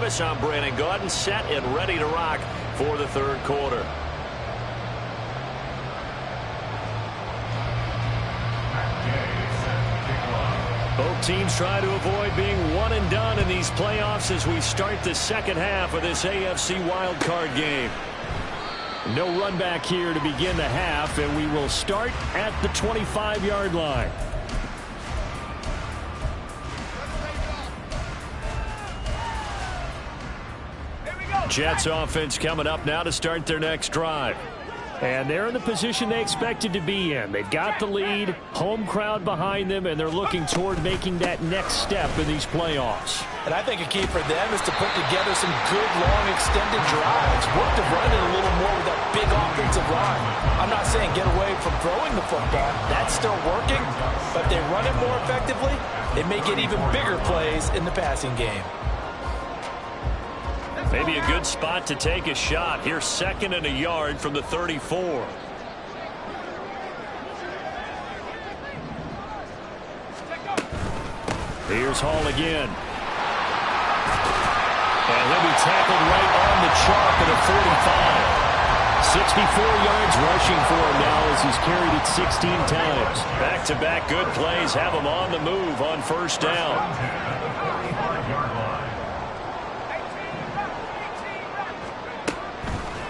Travis, I'm Brandon Gaudin, set and ready to rock for the third quarter. Both teams try to avoid being one and done in these playoffs as we start the second half of this AFC wildcard game. No run back here to begin the half, and we will start at the 25-yard line. Jets offense coming up now to start their next drive. And they're in the position they expected to be in. They've got the lead, home crowd behind them, and they're looking toward making that next step in these playoffs. And I think a key for them is to put together some good, long, extended drives. Work to run it a little more with that big offensive line. I'm not saying get away from throwing the football. That's still working. But if they run it more effectively, they may get even bigger plays in the passing game. Maybe a good spot to take a shot. Here's second and a yard from the 34. Here's Hall again. And he'll be tackled right on the chalk at a 45. 64 yards rushing for him now as he's carried it 16 times. Back-to-back good plays have him on the move on first down.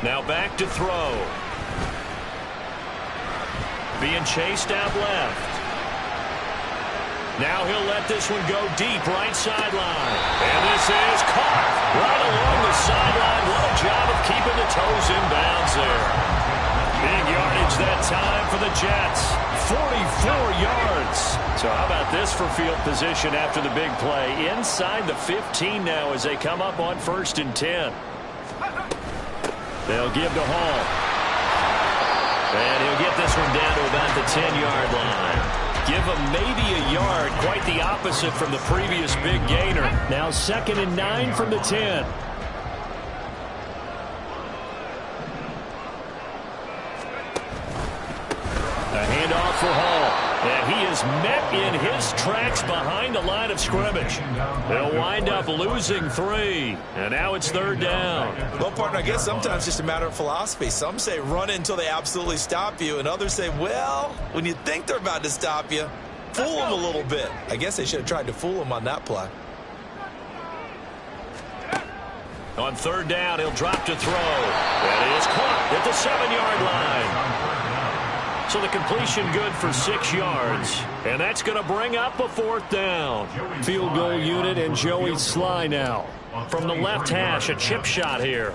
Now back to throw. Being chased out left. Now he'll let this one go deep right sideline. And this is caught right along the sideline. What a job of keeping the toes in bounds there. Big yardage that time for the Jets. 44 yards. So how about this for field position after the big play? Inside the 15 now as they come up on 1st and 10. They'll give to Hall. And he'll get this one down to about the 10-yard line. Give him maybe a yard. Quite the opposite from the previous big gainer. Now 2nd and 9 from the 10. A handoff for Hall. And he is met in his tracks behind the line of scrimmage. They'll wind up losing 3. And now it's 3rd down. Well, partner, I guess sometimes it's just a matter of philosophy. Some say run until they absolutely stop you. And others say, well, when you think they're about to stop you, fool them a little bit. I guess they should have tried to fool them on that play. On 3rd down, he'll drop to throw. That is caught at the 7-yard line. So the completion good for 6 yards. And that's going to bring up a 4th down. Field goal unit and Joey Sly now. From the left hash, a chip shot here.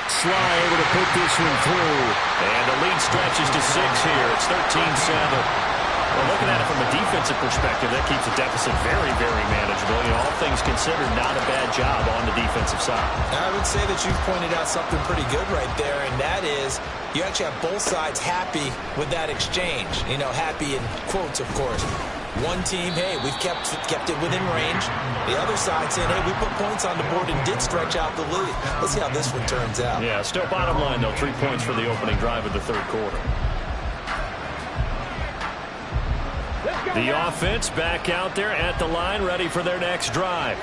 Sly able to put this one through. And the lead stretches to 6 here. It's 13-7. Well, looking at it from a defensive perspective, that keeps the deficit very, very manageable. You know, all things considered, not a bad job on the defensive side. I would say that you've pointed out something pretty good right there, and that is you actually have both sides happy with that exchange. You know, happy in quotes, of course. One team, hey, we've kept it within range. The other side saying, hey, we put points on the board and did stretch out the lead. Let's see how this one turns out. Yeah, still bottom line, though, 3 points for the opening drive of the 3rd quarter. The offense back out there at the line, ready for their next drive.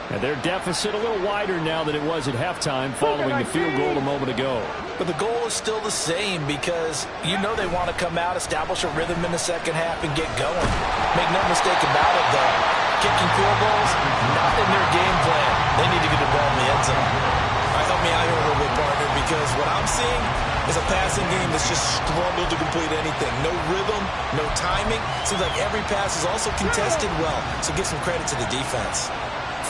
And their deficit a little wider now than it was at halftime following the field goal a moment ago. But the goal is still the same because you know they want to come out, establish a rhythm in the second half, and get going. Make no mistake about it, though. Kicking field goals, not in their game plan. They need to get the ball in the end zone. All right, help me out here a little bit, partner, because what I'm seeing is a passing game that's just struggled to complete anything. No rhythm, no timing. Seems like every pass is also contested well. So give some credit to the defense.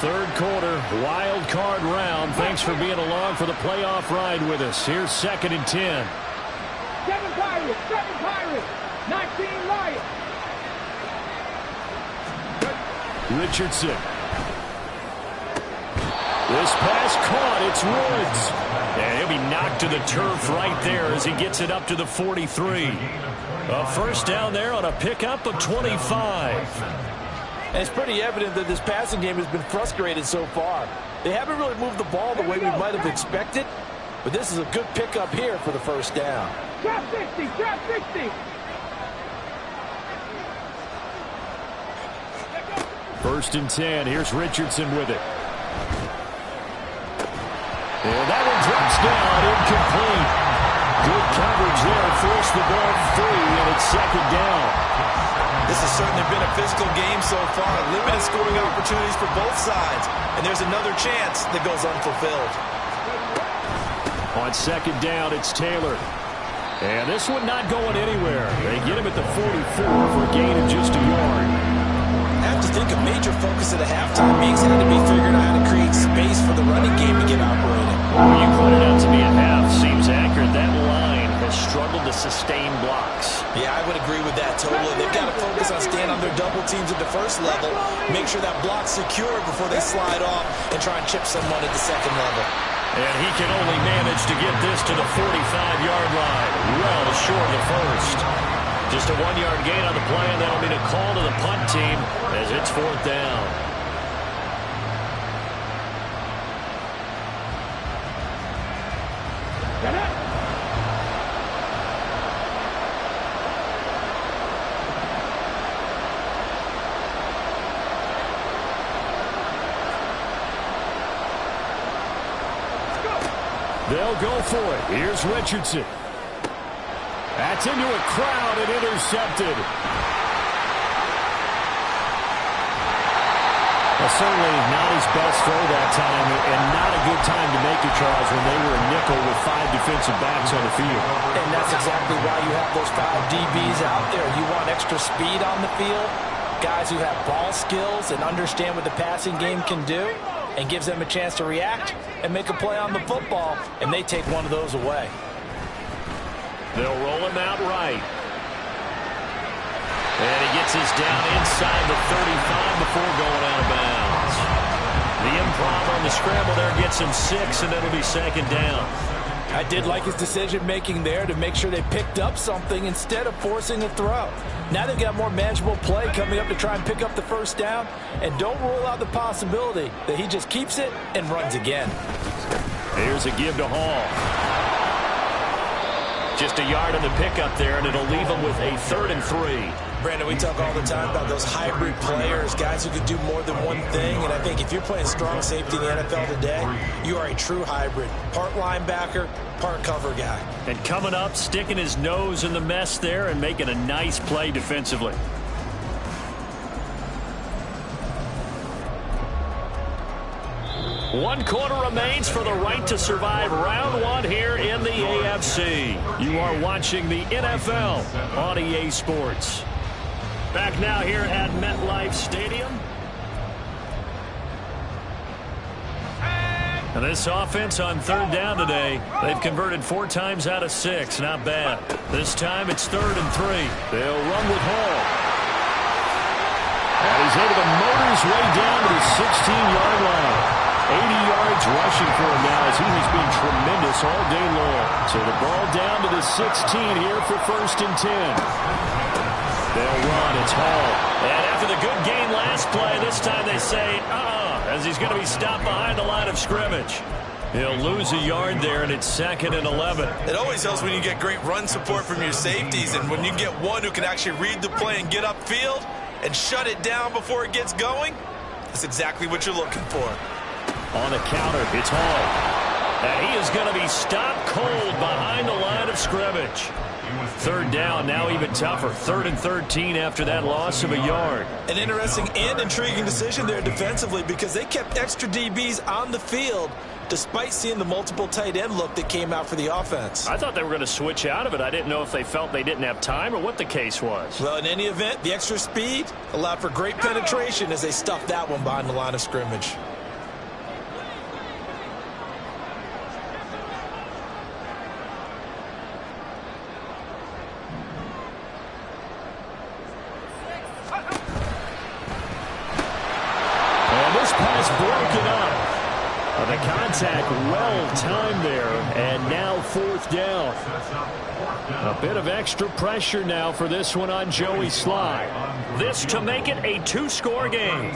3rd quarter, wild card round. Thanks for being along for the playoff ride with us. Here's 2nd and 10. 7 Pirates, 19 Lions. Richardson. This pass caught. It's Woods. And he'll be knocked to the turf right there as he gets it up to the 43. A 1st down there on a pickup of 25. And it's pretty evident that this passing game has been frustrated so far. They haven't really moved the ball the way we might have expected, but this is a good pickup here for the 1st down. Drop 60, drop 60. First and 10. Here's Richardson with it. And that one drops down, incomplete. Good coverage there, forced the ball free, and it's second down. This has certainly been a physical game so far. Limited scoring opportunities for both sides. And there's another chance that goes unfulfilled. On second down, it's Taylor. And this one not going anywhere. They get him at the 44 for a gain of just a yard. I have to think a major focus at the halftime meetings had to be figuring out how to create space for the running game to get operating. Well, you pointed out to me at half. Seems accurate. That line has struggled to sustain blocks. Yeah, I would agree with that totally. They've got to focus on staying on their double teams at the first level, make sure that block's secure before they slide off and try and chip someone at the second level. And he can only manage to get this to the 45-yard line, well short of the first. Just a 1-yard gain on the play, and that'll be a call to the punt team as it's fourth down. They'll go for it. Here's Richardson. That's into a crowd and intercepted. Well, certainly not his best throw that time, and not a good time to make it, Charles, when they were a nickel with 5 defensive backs on the field. And that's exactly why you have those 5 DBs out there. You want extra speed on the field, guys who have ball skills and understand what the passing game can do, and gives them a chance to react and make a play on the football, and they take one of those away. They'll roll him out right. And he gets his down inside the 35 before going out of bounds. The improv on the scramble there gets him 6, and it'll be second down. I did like his decision-making there to make sure they picked up something instead of forcing a throw. Now they've got more manageable play coming up to try and pick up the first down, and don't rule out the possibility that he just keeps it and runs again. Here's a give to Hall. Just a yard on the pickup there, and it'll leave him with a 3rd and 3. Brandon, we talk all the time about those hybrid players, guys who can do more than one thing, and I think if you're playing strong safety in the NFL today, you are a true hybrid. Part linebacker, part cover guy. And coming up, sticking his nose in the mess there and making a nice play defensively. One quarter remains for the right to survive round 1 here in the AFC. You are watching the NFL on EA Sports. Back now here at MetLife Stadium. And this offense on 3rd down today, they've converted 4 times out of 6. Not bad. This time it's 3rd and 3. They'll run with Hall. And he's able to motor his way down to the 16-yard line. 80 yards rushing for him now as he has been tremendous all day long. So the ball down to the 16 here for 1st and 10. They'll run. It's Hall. And after the good game last play, this time they say, as he's going to be stopped behind the line of scrimmage. He'll lose a yard there, and it's 2nd and 11. It always helps when you get great run support from your safeties, and when you get one who can actually read the play and get upfield and shut it down before it gets going, that's exactly what you're looking for. On the counter, it's Hall. And he is going to be stopped cold behind the line of scrimmage. 3rd down, now even tougher. 3rd and 13 after that loss of a yard. An interesting and intriguing decision there defensively because they kept extra DBs on the field despite seeing the multiple tight end look that came out for the offense. I thought they were going to switch out of it. I didn't know if they felt they didn't have time or what the case was. Well, in any event, the extra speed allowed for great penetration as they stuffed that one behind the line of scrimmage. Broken up. The contact well-timed there, and now 4th down. A bit of extra pressure now for this one on Joey Slye. This to make it a 2-score game.